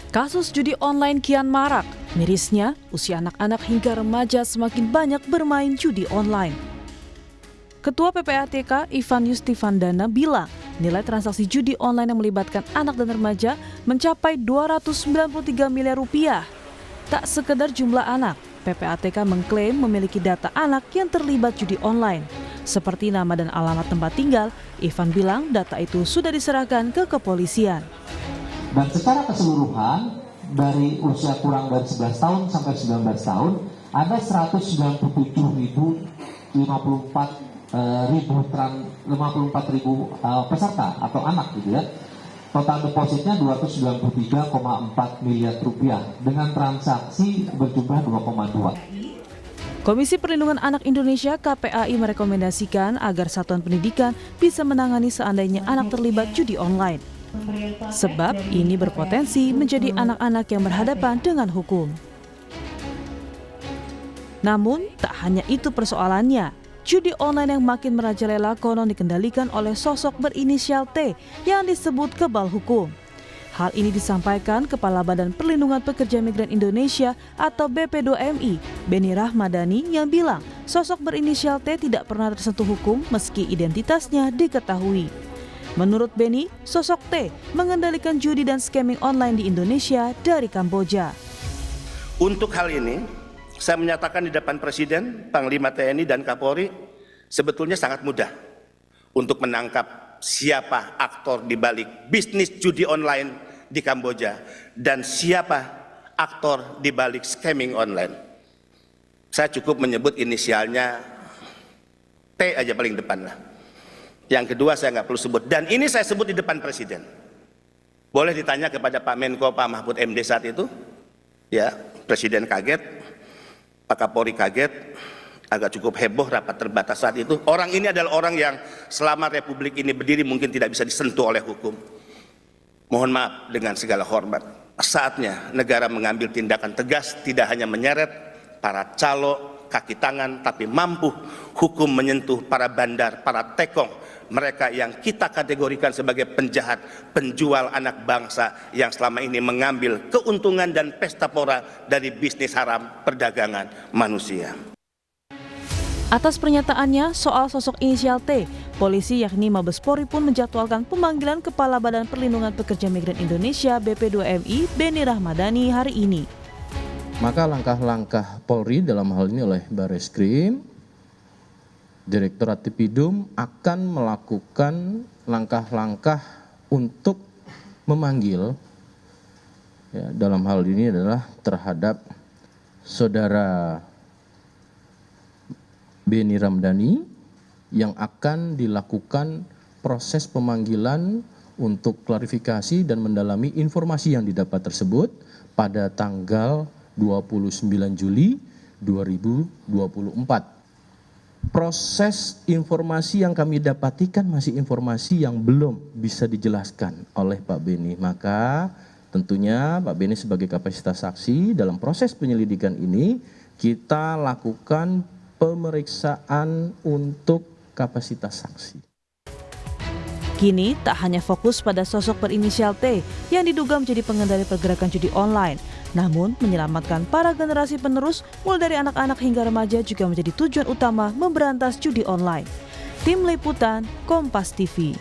Kasus judi online kian marak. Mirisnya, usia anak-anak hingga remaja semakin banyak bermain judi online. Ketua PPATK Ivan Yustifandana bilang, nilai transaksi judi online yang melibatkan anak dan remaja mencapai 293 miliar rupiah. Tak sekedar jumlah anak, PPATK mengklaim memiliki data anak yang terlibat judi online. Seperti nama dan alamat tempat tinggal, Ivan bilang data itu sudah diserahkan ke kepolisian. Dan secara keseluruhan, dari usia kurang dari 11 tahun sampai 19 tahun, ada 197.054 peserta atau anak gitu ya. Total depositnya 293,4 miliar rupiah dengan transaksi berjumlah 2,2. Komisi Perlindungan Anak Indonesia KPAI merekomendasikan agar satuan pendidikan bisa menangani seandainya anak terlibat judi online. Sebab ini berpotensi menjadi anak-anak yang berhadapan dengan hukum. Namun, tak hanya itu persoalannya. Judi online yang makin merajalela konon dikendalikan oleh sosok berinisial T yang disebut kebal hukum. Hal ini disampaikan Kepala Badan Perlindungan Pekerja Migran Indonesia atau BP2MI, Beni Rahmadani, yang bilang sosok berinisial T tidak pernah tersentuh hukum meski identitasnya diketahui. Menurut Beni, sosok T mengendalikan judi dan scamming online di Indonesia dari Kamboja. Untuk hal ini, saya menyatakan di depan Presiden, Panglima TNI dan Kapolri, sebetulnya sangat mudah untuk menangkap siapa aktor di balik bisnis judi online di Kamboja dan siapa aktor di balik scamming online. Saya cukup menyebut inisialnya T aja paling depan lah. Yang kedua saya nggak perlu sebut, dan ini saya sebut di depan Presiden. Boleh ditanya kepada Pak Menko, Pak Mahfud MD saat itu, ya Presiden kaget, Pak Kapolri kaget, agak cukup heboh rapat terbatas saat itu. Orang ini adalah orang yang selama Republik ini berdiri mungkin tidak bisa disentuh oleh hukum. Mohon maaf dengan segala hormat. Saatnya negara mengambil tindakan tegas, tidak hanya menyeret para calo kaki tangan, tapi mampu hukum menyentuh para bandar, para tekong, mereka yang kita kategorikan sebagai penjahat, penjual anak bangsa yang selama ini mengambil keuntungan dan pesta pora dari bisnis haram perdagangan manusia. Atas pernyataannya soal sosok inisial T, polisi yakni Mabes Polri pun menjadwalkan pemanggilan Kepala Badan Perlindungan Pekerja Migran Indonesia BP2MI Beni Rahmadani hari ini. Maka langkah-langkah Polri dalam hal ini oleh Barreskrim, Direktorat Tipidum akan melakukan langkah-langkah untuk memanggil, ya, dalam hal ini adalah terhadap saudara Beni Rahmadani yang akan dilakukan proses pemanggilan untuk klarifikasi dan mendalami informasi yang didapat tersebut pada tanggal 29 Juli 2024. Proses informasi yang kami dapatikan masih informasi yang belum bisa dijelaskan oleh Pak Beni. Maka tentunya Pak Beni sebagai kapasitas saksi dalam proses penyelidikan ini kita lakukan pemeriksaan untuk kapasitas saksi. Kini tak hanya fokus pada sosok berinisial T yang diduga menjadi pengendali pergerakan judi online, namun menyelamatkan para generasi penerus mulai dari anak-anak hingga remaja juga menjadi tujuan utama memberantas judi online. Tim Liputan Kompas TV.